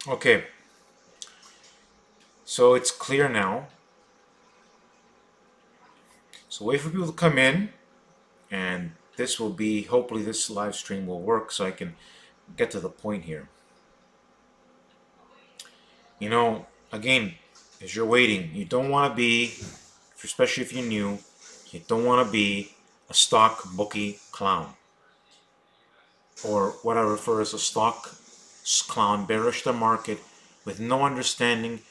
Okay, so it's clear now. So wait for people to come in, and this will be, hopefully this live stream will work so I can get to the point here. You know, again, as you're waiting, you don't want to be, especially if you're new, you don't want to be a stock bookie clown, or what I refer as a stock clown, bearish the market with no understanding,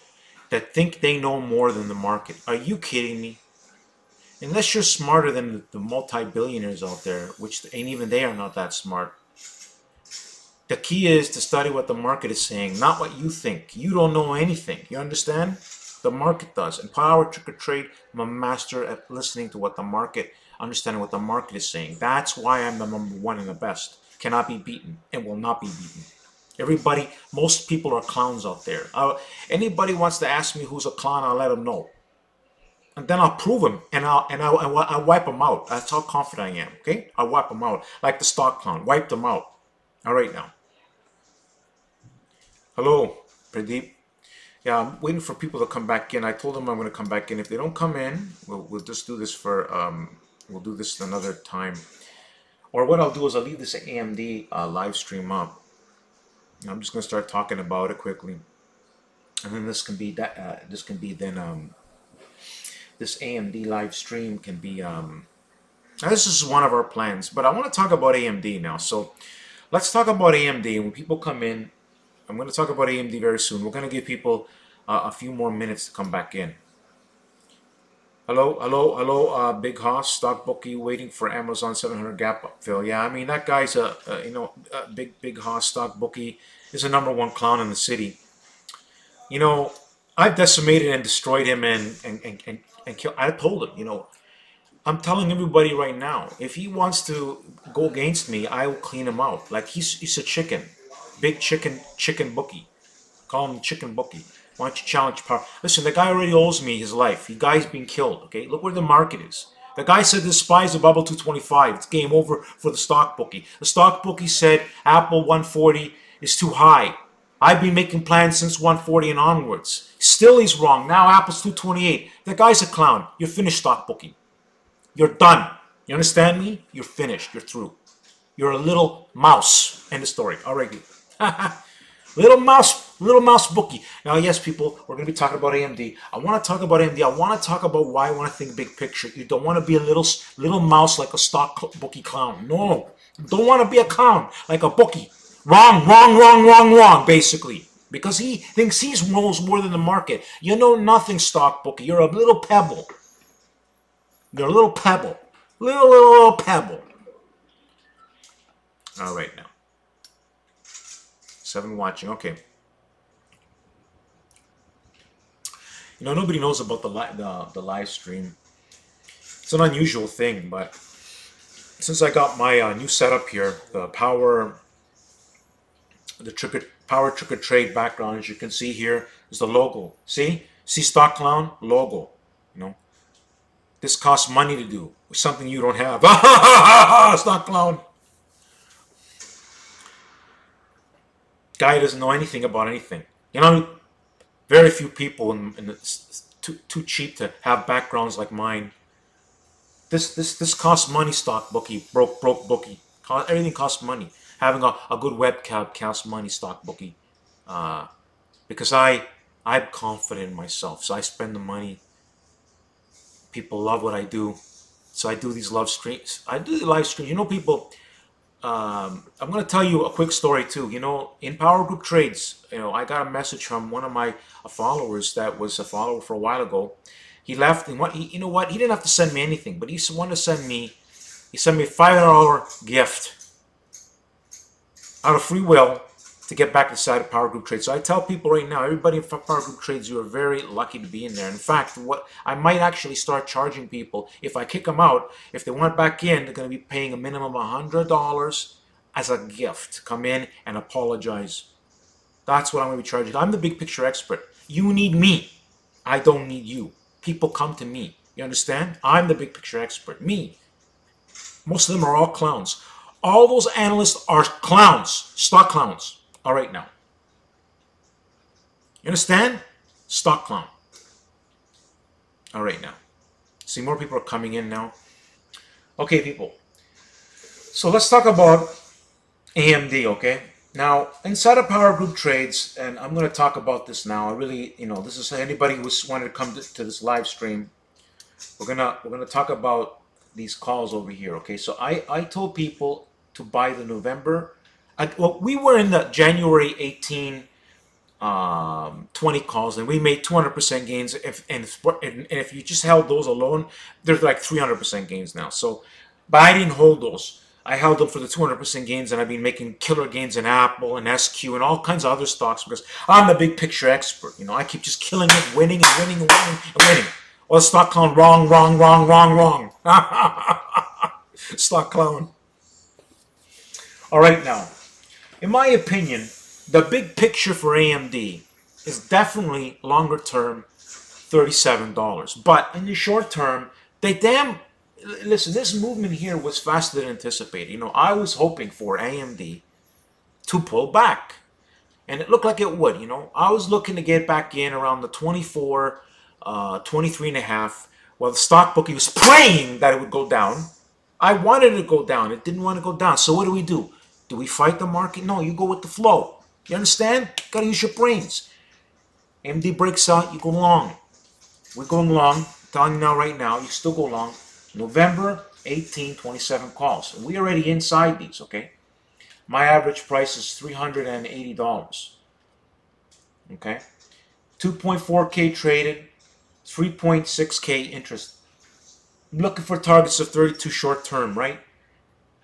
that think they know more than the market. Are you kidding me? Unless you're smarter than the multi-billionaires out there, which ain't even they are not that smart. The key is to study what the market is saying, not what you think. You don't know anything. You understand? The market does. In Power Target Trade, I'm a master at listening to what the market, understanding what the market is saying. That's why I'm the #1 and the best. Cannot be beaten and will not be beaten. Everybody, most people are clowns out there. Anybody wants to ask me who's a clown, I'll let them know. And then I'll prove them, and I'll wipe them out. That's how confident I am. Okay, I'll wipe them out like the stock clown. Wipe them out. All right now. Hello, Pradeep. Yeah, I'm waiting for people to come back in. I told them I'm going to come back in. If they don't come in, we'll just do this for we'll do this another time. Or what I'll do is I'll leave this AMD live stream up. I'm just going to start talking about it quickly, and then this can be that. This can be then this AMD live stream can be this is one of our plans. But I want to talk about AMD now. So let's talk about AMD. When people come in, I'm going to talk about AMD very soon. We're going to give people a few more minutes to come back in. Hello, hello, hello, Big Hoss, stock bookie waiting for Amazon 700 gap up fill. Yeah, I mean, that guy's a Big Hoss stock bookie is a #1 clown in the city. You know, I've decimated and destroyed him and killed. I told him, I'm telling everybody right now, if he wants to go against me, I will clean him out. Like he's a chicken. Big chicken bookie. Call him chicken bookie. Why don't you challenge power? Listen, the guy already owes me his life. The guy's being killed, okay? Look where the market is. The guy said this spy's a bubble 225. It's game over for the stock bookie. The stock bookie said Apple 140 is too high. I've been making plans since 140 and onwards. Still he's wrong. Now Apple's 228. The guy's a clown. You're finished, stock bookie. You're done. You understand me? You're finished. You're through. You're a little mouse. End of story. All right. Little mouse bookie. Now, yes, people, we're going to be talking about AMD. I want to talk about AMD. I want to talk about why I want to think big picture. You don't want to be a little mouse like a stock bookie clown. No, you don't want to be a clown like a bookie. Wrong, basically. Because he thinks he knows more than the market. You know nothing, stock bookie. You're a little pebble. You're a little pebble. Little pebble. All right, now. 7 watching. Okay. Nobody knows about the live stream. It's an unusual thing, but since I got my new setup here, the Power Target Trade background, as you can see here, is the logo. See stock clown logo. This costs money to do. It's something you don't have. Stock clown. Guy doesn't know anything about anything. Very few people it's too cheap to have backgrounds like mine. This costs money, stock bookie, broke bookie. Everything costs money. Having a good webcam costs money, stock bookie. Because I'm confident in myself, so I spend the money. People love what I do, so I do these live streams. I do the live streams. People. I'm going to tell you a quick story too. In Power Group Trades, I got a message from one of my followers that was a follower for a while ago. He left, and you know what? He didn't have to send me anything, but he wanted to send me. He sent me a $500 gift out of free will to get back inside of Power Group Trades. So I tell people right now, everybody in Power Group Trades, you are very lucky to be in there. In fact, what I might actually start charging people, if I kick them out, if they want back in, they're going to be paying a minimum of $100 as a gift to come in and apologize. That's what I'm going to be charging. I'm the big picture expert. You need me. I don't need you. People come to me. You understand? I'm the big picture expert. Me. Most of them are all clowns. All those analysts are clowns. Stock clowns. All right now. You understand? Stock clown. All right, now. See, more people are coming in now. Okay, people. So let's talk about AMD, okay? Now, inside of Power Group Trades, and I'm going to talk about this now. I really, this is anybody who's wanted to come to this live stream. We're gonna talk about these calls over here, okay? So I told people to buy the November. Well, we were in the January 18 20 calls, and we made 200% gains. If you just held those alone, there's like 300% gains now. So, but I didn't hold those. I held them for the 200% gains, and I've been making killer gains in Apple and SQ and all kinds of other stocks because I'm the big picture expert. I keep just killing it, winning and winning and winning and winning. Well, stock clown, wrong, wrong, wrong, wrong, wrong. Stock clown. All right, now, in my opinion, the big picture for AMD is definitely longer term, $37. But in the short term, listen, this movement here was faster than anticipated. I was hoping for AMD to pull back, and it looked like it would. I was looking to get back in around the 24, 23 and a half, while the stock bookie was praying that it would go down. I wanted it to go down. It didn't want to go down. So what do? Do we fight the market? No, you go with the flow. You understand? You gotta use your brains. AMD breaks out, you go long. We're going long. I'm telling you now, right now, you still go long. November 18, 27 calls. And we already inside these, okay? My average price is $380. Okay? 2.4K traded, 3.6K interest. I'm looking for targets of 32 short term, right?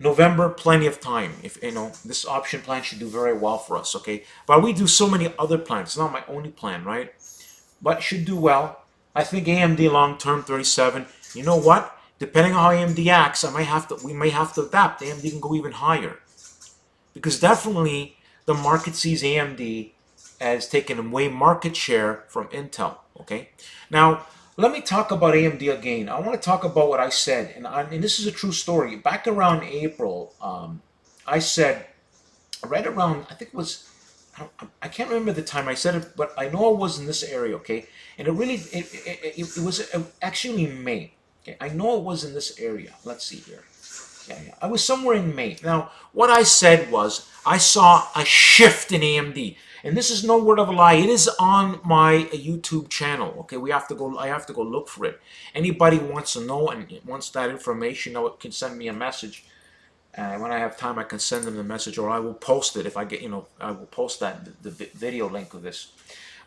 November, plenty of time. If this option plan should do very well for us, okay? But we do so many other plans. It's not my only plan, right? But it should do well. I think AMD long term 37. You know what? Depending on how AMD acts, we may have to adapt. AMD can go even higher, because definitely the market sees AMD as taking away market share from Intel. Okay. Now, let me talk about AMD again. I want to talk about what I said, and this is a true story. Back around April, I said, right around, I think it was, I can't remember the time I said it, but I know it was in this area, okay? And it was actually in May. Okay, I know it was in this area. Let's see here. Yeah. I was somewhere in May. Now, what I said was, I saw a shift in AMD. And this is no word of a lie. It is on my YouTube channel. Okay, I have to go look for it. Anybody who wants to know and wants that information, can send me a message. When I have time, I can send them the message, or I will post it if I get, I will post the video link of this.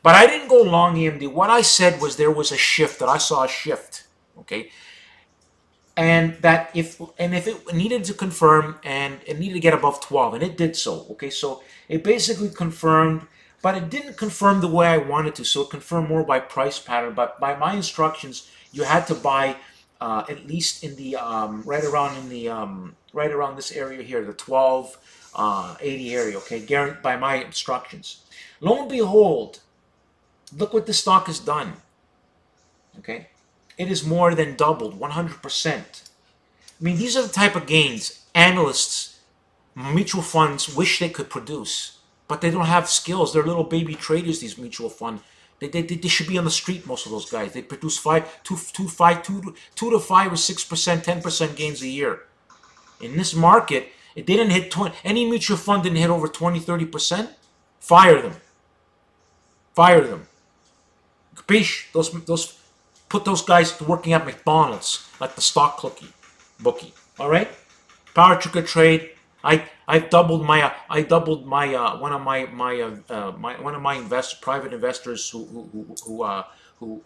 But I didn't go long AMD. What I said was there was a shift, that I saw a shift. Okay. And that if it needed to confirm, and it needed to get above 12, and it did so. Okay, so it basically confirmed, but it didn't confirm the way I wanted to. So it confirmed more by price pattern. But by my instructions, you had to buy at least in the right around this area here, the 1280 area. Okay, by my instructions. Lo and behold, look what the stock has done. Okay. It is more than doubled, 100%. I mean, these are the type of gains analysts, mutual funds wish they could produce, but they don't have skills. They're little baby traders, these mutual funds. They should be on the street, most of those guys. They produce 2 to 5 or 6%, 10% gains a year. In this market, if they didn't hit 20, any mutual fund didn't hit over 20, 30%, fire them. Fire them. Capiche? Put those guys to working at McDonald's, like the stock bookie. All right, PowerTarget trade. I've doubled my one of my private investors who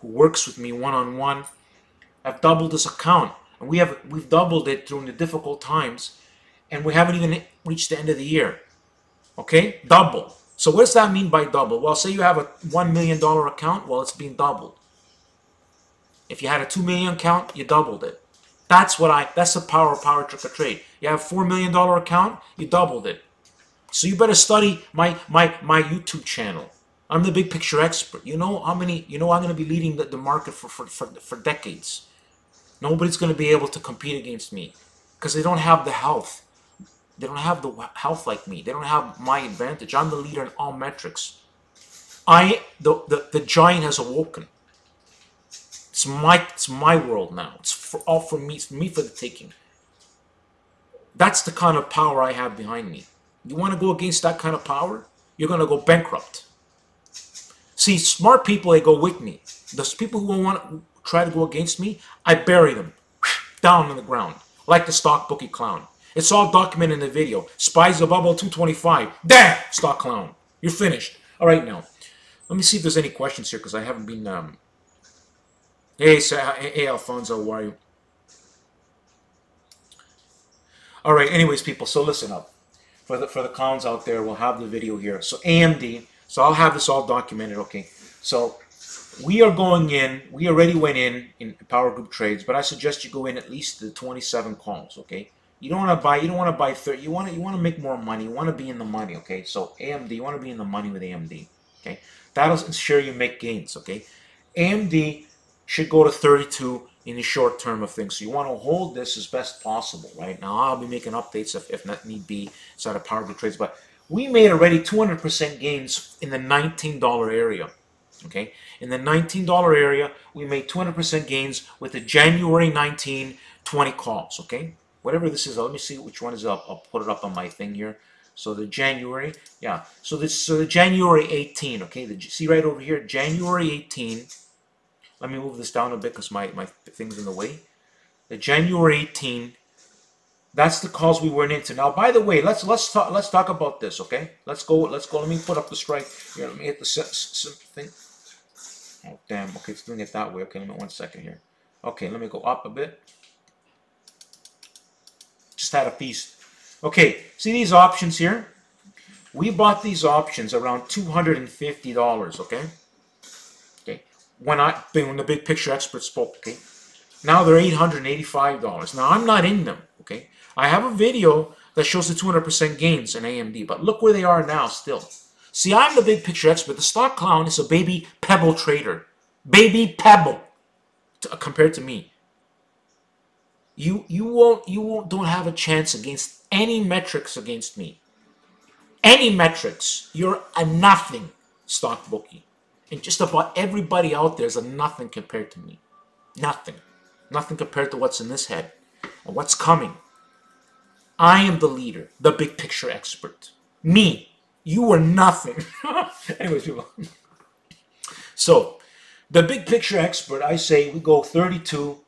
works with me one-on-one. I've doubled this account, and we've doubled it during the difficult times, and we haven't even reached the end of the year. Okay, double. So what does that mean by double? Well, say you have a $1 million account. Well, it's being doubled. If you had a 2 million account, you doubled it. That's the power of PowerTarget trade. You have a $4 million account, you doubled it. So you better study my YouTube channel. I'm the big picture expert. I'm going to be leading the market for decades. Nobody's going to be able to compete against me, because they don't have the health. They don't have the health like me. They don't have my advantage. I'm the leader in all metrics. The giant has awoken. It's my world now. It's all for me. It's me for the taking. That's the kind of power I have behind me. You want to go against that kind of power? You're going to go bankrupt. See, smart people, they go with me. Those people who want to try to go against me, I bury them down on the ground, like the stock bookie clown. It's all documented in the video. Spies the bubble 225. Damn, stock clown. You're finished. All right, now. Let me see if there's any questions here, because I haven't been... Hey, Alfonso, how are you? All right, anyways, people, so listen up. For the clowns out there, we'll have the video here. So AMD, so I'll have this all documented, okay? So we are going in, we already went in Power Group trades, but I suggest you go in at least the 27 calls, okay? You don't want to buy 30, you want to make more money, you want to be in the money, okay? So AMD, you want to be in the money with AMD, okay? That'll ensure you make gains, okay? AMD should go to 32 in the short term of things. So you want to hold this as best possible, right? Now I'll be making updates if not need be inside of Power Group trades, but we made already 200% gains in the $19 area, okay? In the $19 area, we made 200% gains with the January 19, 20 calls, okay? Whatever this is, let me see which one is up. I'll put it up on my thing here. So the January, yeah. So the January 18, okay? See right over here, January 18. Let me move this down a bit because my thing's in the way. The January 18, that's the calls we went into. Now, by the way, let's talk about this, okay? Let's go. Let me put up the strike here. Let me hit the thing. Oh damn. Okay, it's doing it that way. Okay, let me 1 second here. Okay, let me go up a bit. Just had a piece. Okay, see these options here? We bought these options around $250. Okay. When the big picture expert spoke, okay? Now they're $885. Now I'm not in them, okay? I have a video that shows the 200% gains in AMD, but look where they are now still. See, I'm the big picture expert. The stock clown is a baby pebble trader. Baby pebble compared to me. You don't have a chance against any metrics against me. Any metrics. You're a nothing stock bookie. And just about everybody out there is a nothing compared to me. Nothing. Nothing compared to what's in this head and what's coming. I am the leader, the big picture expert. Me. You are nothing. Anyways, people. So, the big picture expert, I say we go 32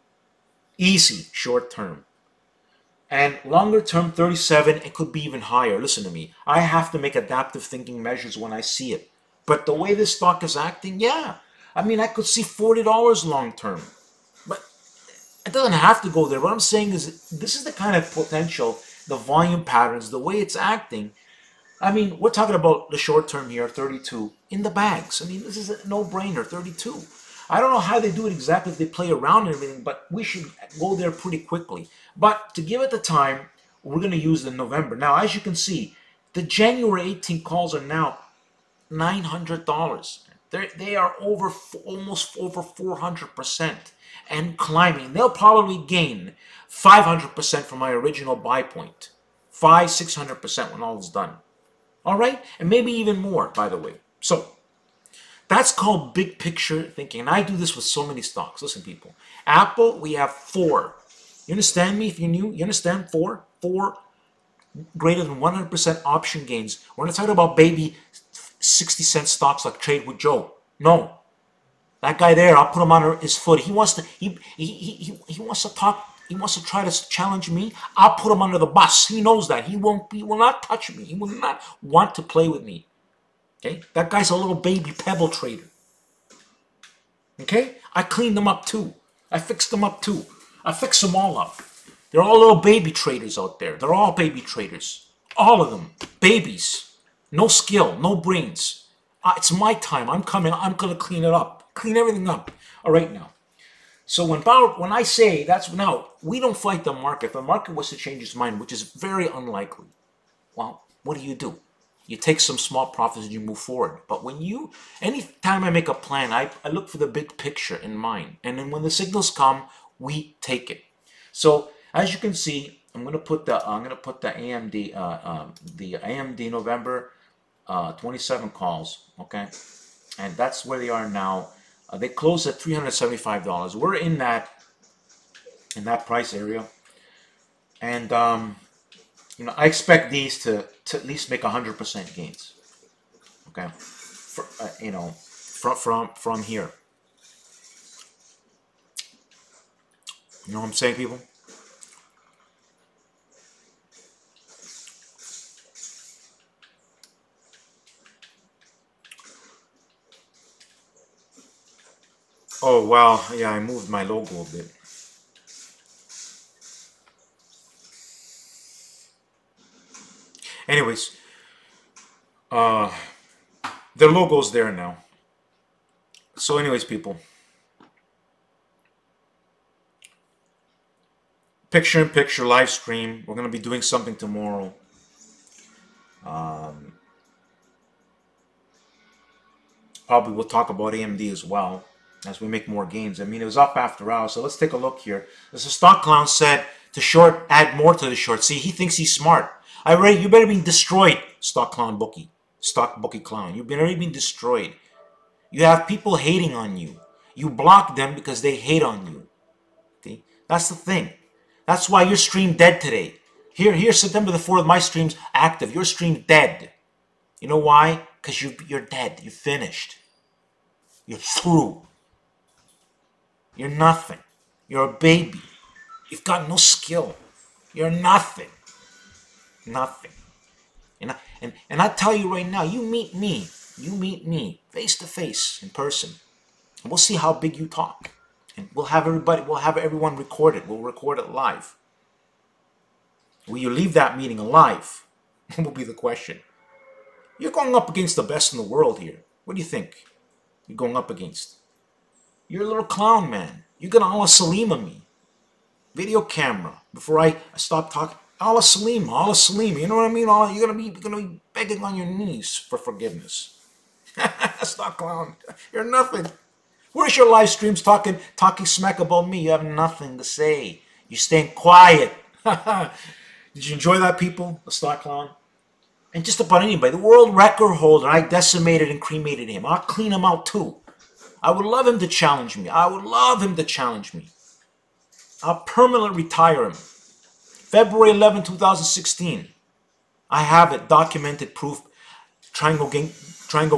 easy short term. And longer term 37, it could be even higher. Listen to me. I have to make adaptive thinking measures when I see it. But the way this stock is acting, yeah. I mean, I could see $40 long term. But it doesn't have to go there. What I'm saying is this is the kind of potential, the volume patterns, the way it's acting. I mean, we're talking about the short term here, 32, in the bags. I mean, this is a no-brainer, 32. I don't know how they do it exactly if they play around and everything, but we should go there pretty quickly. But to give it the time, we're going to use the November. Now, as you can see, the January 18 calls are now $900. They are almost over 400% and climbing. They'll probably gain 500% from my original buy point. 600% when all is done. All right? And maybe even more, by the way. So, that's called big picture thinking. And I do this with so many stocks. Listen, people. Apple, we have 4. You understand me if you're new? You understand 4? 4 greater than 100% option gains. We're not talking about baby 60-cent stocks like Trade with Joe. No. That guy there, I'll put him on his foot. He wants to wants to talk, he wants to try to challenge me. I'll put him under the bus. He knows that. He will not touch me. He will not want to play with me. Okay? That guy's a little baby pebble trader. Okay? I cleaned them up too. I fixed them up too. I fixed them all up. They're all little baby traders out there. They're all baby traders. All of them. Babies. No skill, no brains. It's my time. I'm coming. I'm going to clean it up. Clean everything up. All right, now. So when I say that's now, we don't fight the market. If the market was to change its mind, which is very unlikely, well, what do? You take some small profits and you move forward. But anytime I make a plan, I look for the big picture in mind. And then when the signals come, we take it. So as you can see, I'm going to put the AMD November 27 calls, okay? and that's where they are now. They closed at $375. We're in that price area, and you know, I expect these to at least make 100% gains. Okay, you know, from here. You know what I'm saying, people? Oh, wow. Yeah, I moved my logo a bit. Anyways, the logo's there now. So anyways, people, picture-in-picture live stream. We're going to be doing something tomorrow. Probably we'll talk about AMD as well as we make more gains. I mean, it was up after hours, so let's take a look here. As the stock clown said, to short, add more to the short. See, he thinks he's smart. You better be destroyed, stock clown bookie. Stock bookie clown. You've already been destroyed. You have people hating on you. You block them because they hate on you. Okay? That's the thing. That's why your stream dead today. Here, September the 4th, my stream's active. Your stream dead. You know why? Because you're dead. You're finished. You're through. You're nothing. You're a baby. You've got no skill. You're nothing. Nothing. And I tell you right now, you meet me face to face in person, and we'll see how big you talk. And we'll have everyone record it. We'll record it live. Will you leave that meeting alive? Will be the question. You're going up against the best in the world here. What do you think you're going up against? You're a little clown, man. You're gonna Allah Salima me. Video camera. Before I stop talking. Allah Salima. You know what I mean? You're gonna be begging on your knees for forgiveness. Stop clown. You're nothing. Where's your live streams talking smack about me? You have nothing to say. You're staying quiet. Did you enjoy that, people? The stock clown? And just about anybody. The world record holder, I decimated and cremated him. I'll clean him out too. I would love him to challenge me. I'll permanently retire him. February 11, 2016. I have it, documented proof. Triangle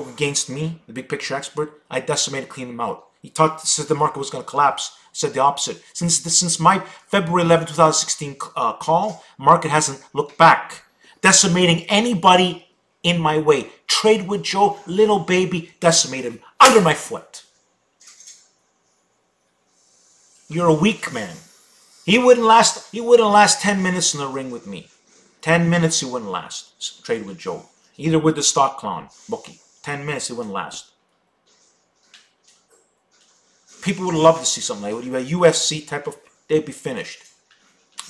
against me, the big picture expert. I decimated, cleaned him out. He said the market was going to collapse. I said the opposite. Since my February 11, 2016 call, market hasn't looked back. Decimating anybody in my way. Trade with Joe, little baby, decimated him under my foot. You're a weak man. He wouldn't last 10 minutes in the ring with me. 10 minutes he wouldn't last. Trade with Joe. Either with the stock clown, bookie. 10 minutes he wouldn't last. People would love to see something like that. A UFC type of, they'd be finished.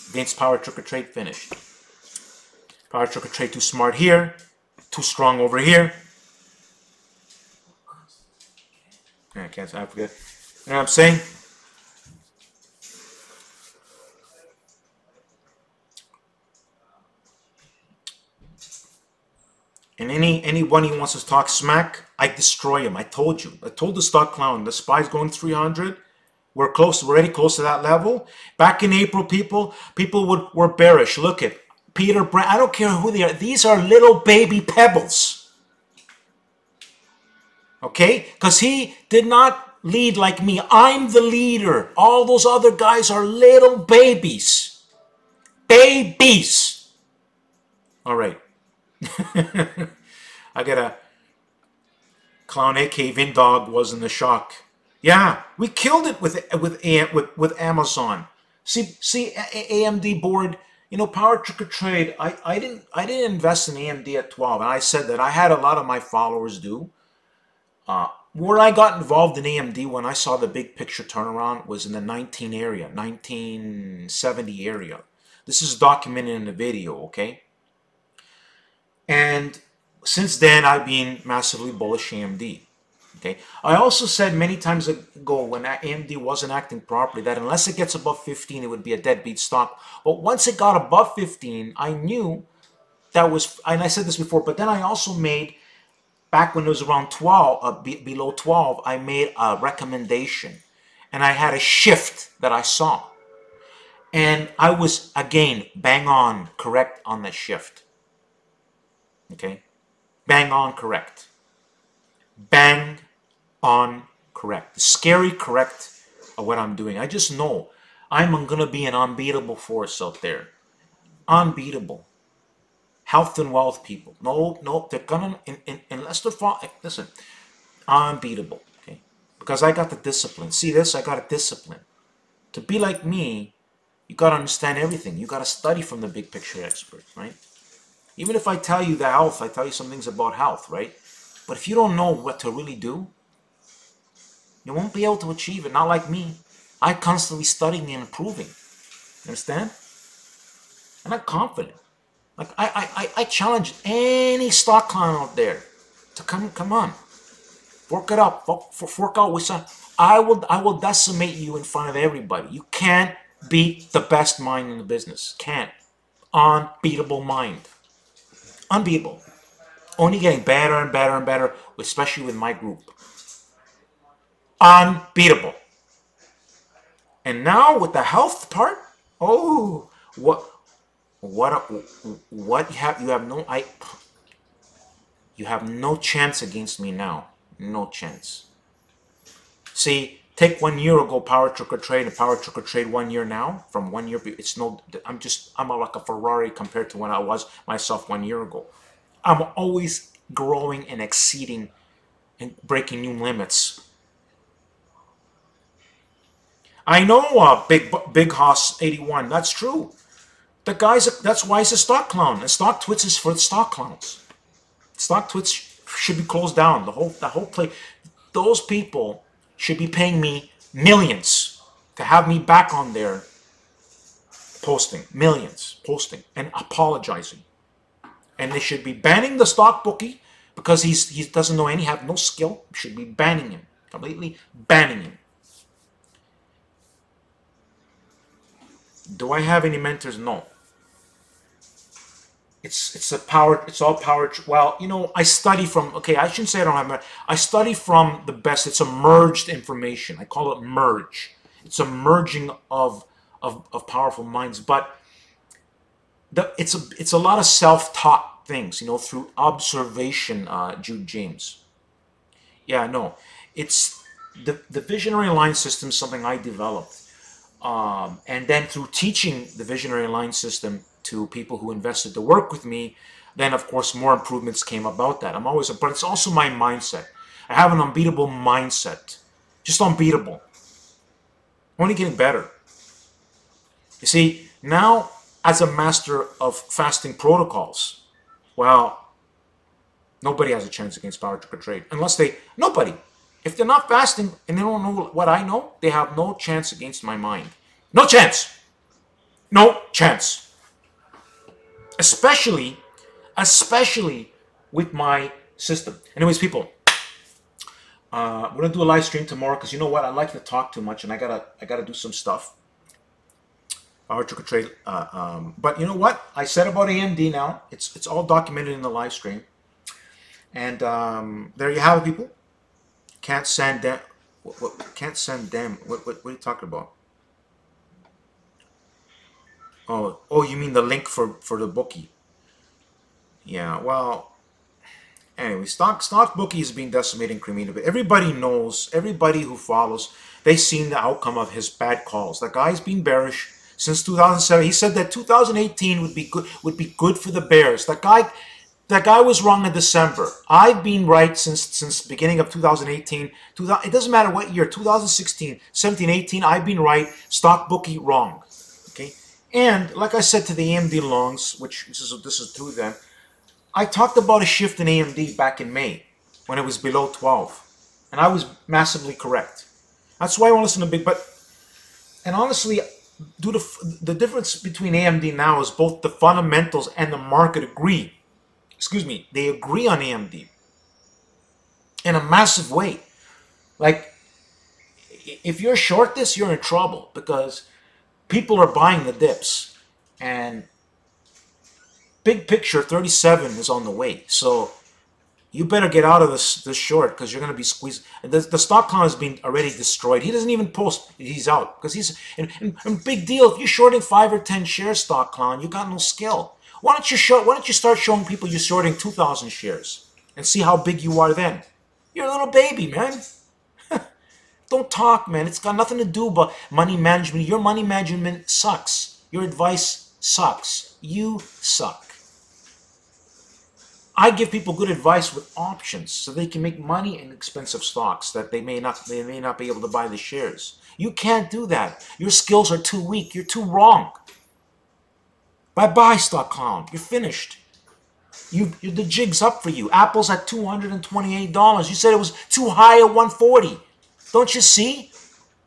Against PowerTarget trade, finished. PowerTarget trade too smart here, too strong over here. I forget. You know what I'm saying? And anyone who wants to talk smack, I destroy him. I told you. I told the stock clown, the SPY's going 300. We're already close to that level. Back in April, people were bearish. Look at Peter Brand. I don't care who they are. These are little baby pebbles. Okay? Because he did not lead like me. I'm the leader. All those other guys are little babies. Babies. All right. I got a clown AK Vindog was in the shock. Yeah, we killed it with Amazon. See AMD board. You know, PowerTarget trade. I didn't invest in AMD at 12, and I said that I had a lot of my followers do. Where I got involved in AMD when I saw the big picture turnaround was in the 1970 area. This is documented in the video, okay? And since then, I've been massively bullish AMD. Okay. I also said many times ago when AMD wasn't acting properly that unless it gets above 15, it would be a deadbeat stock. But once it got above 15, I knew that was, and I said this before, but then I also made back when it was around 12, below 12, I made a recommendation. And I had a shift that I saw. And I was, again, bang on correct on the shift. Okay? Bang on correct. Bang on correct. The scary correct of what I'm doing. I just know I'm going to be an unbeatable force out there. Unbeatable. Health and wealth people. No, they're going to, unless they're, listen, unbeatable. Okay? Because I got the discipline. See this? I got a discipline. To be like me, you got to understand everything. You got to study from the big picture expert, right? Even if I tell you the health, I tell you some things about health, right? But if you don't know what to really do, you won't be able to achieve it. Not like me. I'm constantly studying and improving. You understand? And I'm confident. Like I challenge any stock clown out there to come on, work it up, fork out with some. I will decimate you in front of everybody. You can't beat the best mind in the business. Can't. Unbeatable mind. Unbeatable. Only getting better and better and better, especially with my group. Unbeatable. And now with the health part, oh, what you have no chance against me now. No chance. See, take 1 year ago power trick or trade and power trick or trade 1 year now. From 1 year, it's no. I'm like a Ferrari compared to when I was myself 1 year ago. I'm always growing and exceeding and breaking new limits. I know, Big Hoss 81. That's true. The that's why he's a stock clown. And stock twits is for the stock clowns. Stock twits should be closed down. The whole play. Those people should be paying me millions to have me back on there posting. Millions posting and apologizing. And they should be banning the stock bookie because he doesn't know have no skill. Should be banning him. Completely banning him. Do I have any mentors? No. It's all power. Well, you know, I study from, okay, I shouldn't say I don't have, I study from the best. It's a merged information. I call it merge. It's a merging of powerful minds, but it's a lot of self-taught things, you know, through observation, Jude James. Yeah, no, it's the visionary line system is something I developed. And then through teaching the visionary line system to people who invested to work with me, then of course more improvements came about that. But it's also my mindset. I have an unbeatable mindset. Just unbeatable. Only getting better. You see, now as a master of fasting protocols, well, nobody has a chance against power trick or trade. Nobody. If they're not fasting and they don't know what I know, they have no chance against my mind. No chance. No chance. Especially with my system. Anyways, people, we're gonna do a live stream tomorrow because you know what? I like to talk too much and I gotta do some stuff. Power trick or trade. But you know what? I said about AMD now. It's all documented in the live stream. And there you have it, people. Can't send them. What can't send them? What are you talking about? Oh, you mean the link for the bookie? Yeah. Well, anyway, stock bookie is being decimated and cremated. But everybody knows. Everybody who follows, they've seen the outcome of his bad calls. That guy's been bearish since 2007. He said that 2018 would be good for the bears. That guy was wrong in December. I've been right since beginning of 2018. It doesn't matter what year, 2016, 17, 18, I've been right. Stock bookie wrong. Okay? And like I said to the AMD longs, which this is through them, I talked about a shift in AMD back in May when it was below 12. And I was massively correct. That's why I want to listen to Big, and honestly, the difference between AMD now is both the fundamentals and the market agree. Excuse me, they agree on AMD in a massive way. Like, if you're short this, you're in trouble because people are buying the dips. And big picture 37 is on the way. So You better get out of this short because you're going to be squeezed. And the stock clown has been already destroyed. He doesn't even post he's out because he's and big deal. If you're shorting 5 or 10 shares, stock clown, you got no skill. Why don't you start showing people you're shorting 2,000 shares and see how big you are then? You're a little baby, man. Don't talk, man. It's got nothing to do about money management. Your money management sucks. Your advice sucks. You suck. I give people good advice with options so they can make money in expensive stocks that they may not be able to buy the shares. You can't do that. Your skills are too weak. You're too wrong. Bye-bye, stock clown. You're finished. The jig's up for you. Apple's at $228. You said it was too high at 140. Don't you see?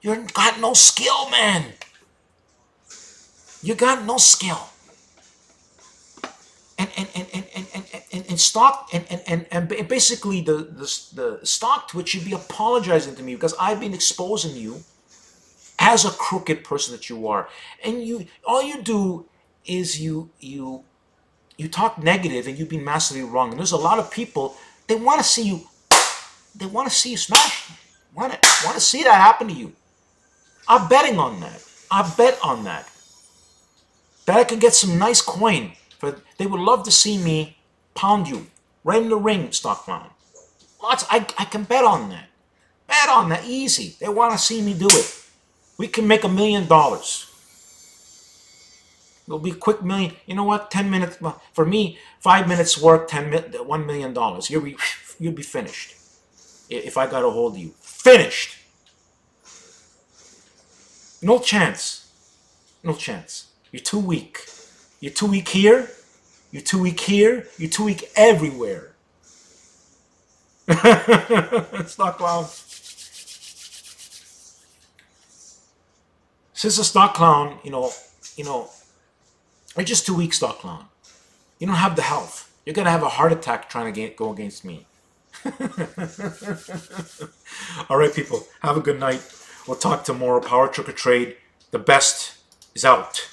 You got no skill, man. You got no skill. And stock and basically the stock twitch should be apologizing to me because I've been exposing you as a crooked person that you are. And all you do is you talk negative and you've been massively wrong. And there's a lot of people, they want to see you smash. Want to see that happen to you. I'm betting on that. I bet on that. Bet I can get some nice coin. They would love to see me pound you right in the ring, stock clown. I can bet on that. Bet on that. Easy. They want to see me do it. We can make $1 million. It'll be a quick million. You know what? 10 minutes. For me, 5 minutes work, $1 million. You'll be finished. If I got a hold of you. Finished. No chance. No chance. You're too weak. You're too weak here. You're too weak here. You're too weak everywhere. Stock clown. Since the stock clown, you know, you're just too weak, stock clown. You don't have the health. You're gonna have a heart attack trying to go against me. All right, people. Have a good night. We'll talk tomorrow. Power Trigger Trade. The best is out.